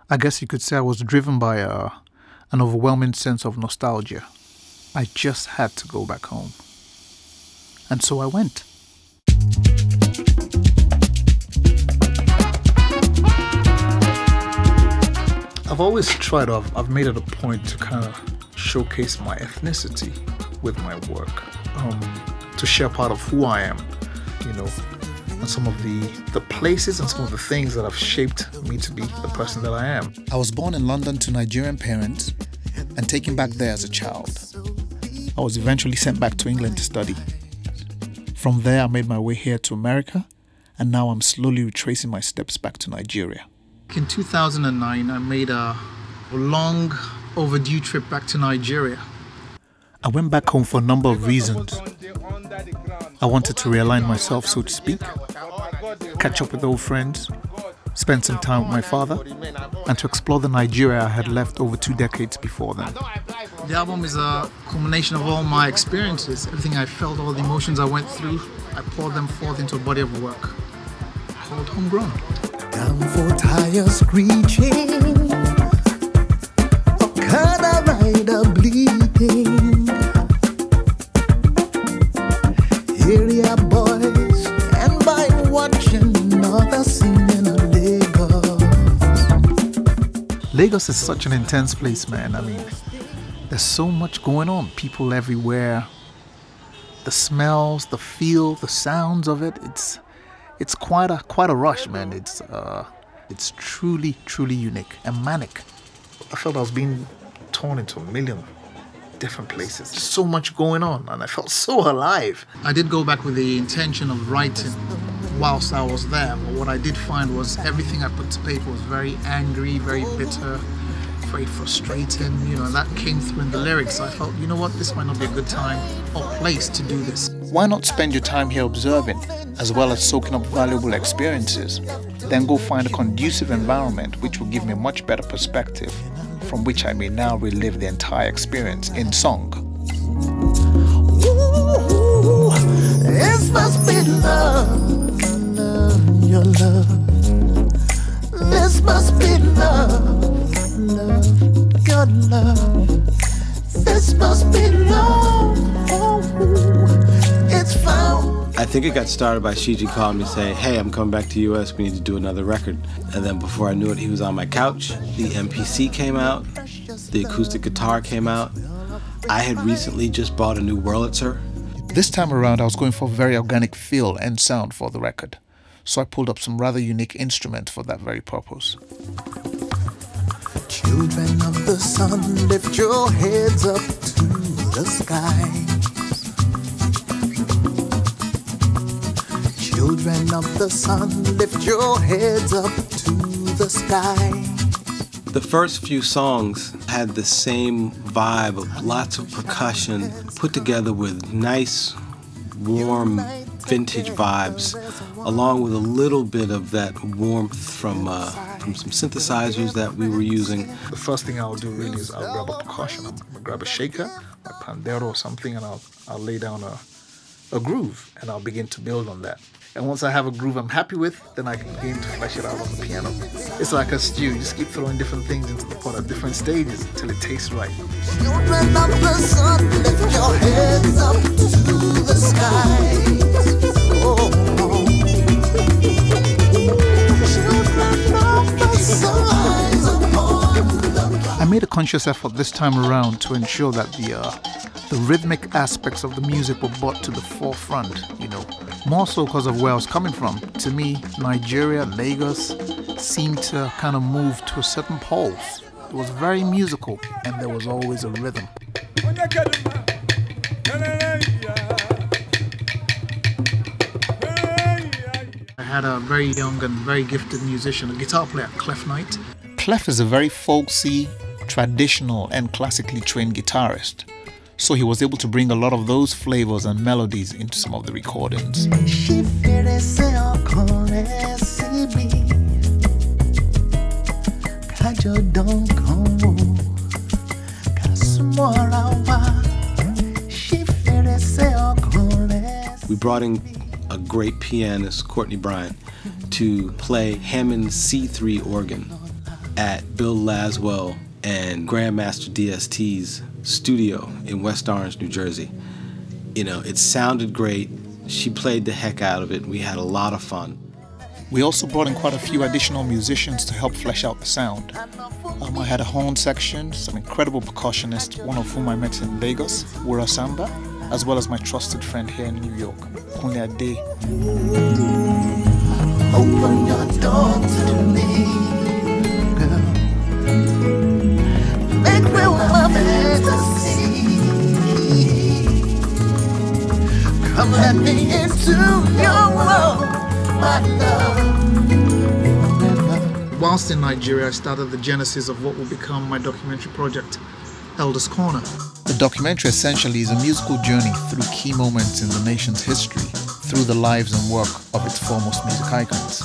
I guess you could say I was driven by an overwhelming sense of nostalgia. I just had to go back home. And so I went. I've always tried, I've made it a point to kind of showcase my ethnicity with my work, to share part of who I am, and some of the places and some of the things that have shaped me to be the person that I am. I was born in London to Nigerian parents and taken back there as a child. I was eventually sent back to England to study. From there, I made my way here to America, and now I'm slowly retracing my steps back to Nigeria. In 2009, I made a long overdue trip back to Nigeria. I went back home for a number of reasons. I wanted to realign myself, so to speak, catch up with old friends, spend some time with my father, and to explore the Nigeria I had left over 2 decades before then. The album is a culmination of all my experiences, everything I felt, all the emotions I went through. I poured them forth into a body of work called Homegrown. Down for tires screeching, Okada rider bleeding, area boys and by watching another scene in Lagos. Lagos is such an intense place, man. I mean, there's so much going on. People everywhere. The smells, the feel, the sounds of it. It's quite a rush, man. It's truly unique and manic. I felt I was being torn into a million different places. Just so much going on, and I felt so alive. I did go back with the intention of writing whilst I was there, but what I did find was everything I put to paper was very angry, very bitter, very frustrating. That came through in the lyrics. I felt, you know what, this might not be a good time or place to do this. Why not spend your time here observing, as well as soaking up valuable experiences? Then go find a conducive environment which will give me a much better perspective, from which I may now relive the entire experience in song. Ooh, this must be love, your love. This must be love, your love. This must be love. It's found. I think it got started by Siji calling me saying, hey, I'm coming back to the US, we need to do another record. And then before I knew it, he was on my couch. The MPC came out, the acoustic guitar came out. I had recently just bought a new Wurlitzer. This time around, I was going for a very organic feel and sound for the record. So I pulled up some rather unique instruments for that very purpose. Children of the sun, lift your heads up to the sky. Children of the sun, lift your heads up to the sky. The first few songs had the same vibe of lots of percussion put together with nice, warm, vintage vibes, along with a little bit of that warmth from some synthesizers that we were using. The first thing I'll do really is I'll grab a percussion. I'll grab a shaker, a pandero or something, and I'll lay down a groove, and I'll begin to build on that. And once I have a groove I'm happy with, then I can begin to flesh it out on the piano. It's like a stew. You just keep throwing different things into the pot at different stages until it tastes right. Children of the sun, lift your heads up to the sky. Oh. Children of the sun, rise upon the... I made a conscious effort this time around to ensure that the rhythmic aspects of the music were brought to the forefront, more so because of where I was coming from. To me, Nigeria, Lagos seemed to kind of move to a certain pulse. It was very musical, and there was always a rhythm. I had a very young and very gifted musician, a guitar player, Clef Knight. Clef is a very folksy, traditional, and classically trained guitarist. So he was able to bring a lot of those flavors and melodies into some of the recordings. We brought in a great pianist, Courtney Bryant, to play Hammond's C3 organ. at Bill Laswell and Grandmaster DST's studio in West Orange, New Jersey. It sounded great. She played the heck out of it. We had a lot of fun. We also brought in quite a few additional musicians to help flesh out the sound. I had a horn section, some incredible percussionists, one of whom I met in Lagos, Wura Samba, as well as my trusted friend here in New York, Kunle Ade. Open your door to me, girl. Make real love fantasy. Come let me into your world, my love. Whilst in Nigeria, I started the genesis of what will become my documentary project, Elders Corner. The documentary essentially is a musical journey through key moments in the nation's history, through the lives and work of its foremost music icons.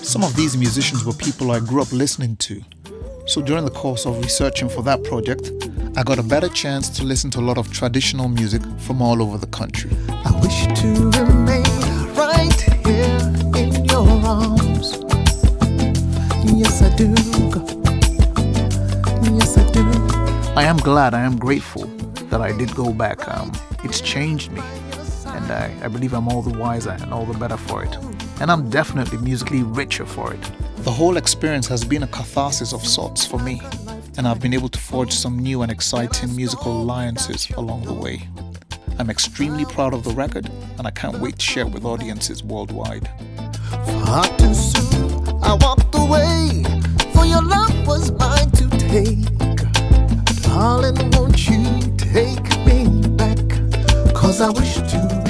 Some of these musicians were people I grew up listening to, so during the course of researching for that project, I got a better chance to listen to a lot of traditional music from all over the country. I wish to remain right here in your arms. Yes, I do. Yes, I do. I am glad, I am grateful that I did go back. It's changed me, and I believe I'm all the wiser and all the better for it. And I'm definitely musically richer for it. The whole experience has been a catharsis of sorts for me, and I've been able to forge some new and exciting musical alliances along the way. I'm extremely proud of the record, and I can't wait to share it with audiences worldwide. Far too soon, I walked away, for your love was mine to take. Darling, won't you take me back? 'Cause I wish to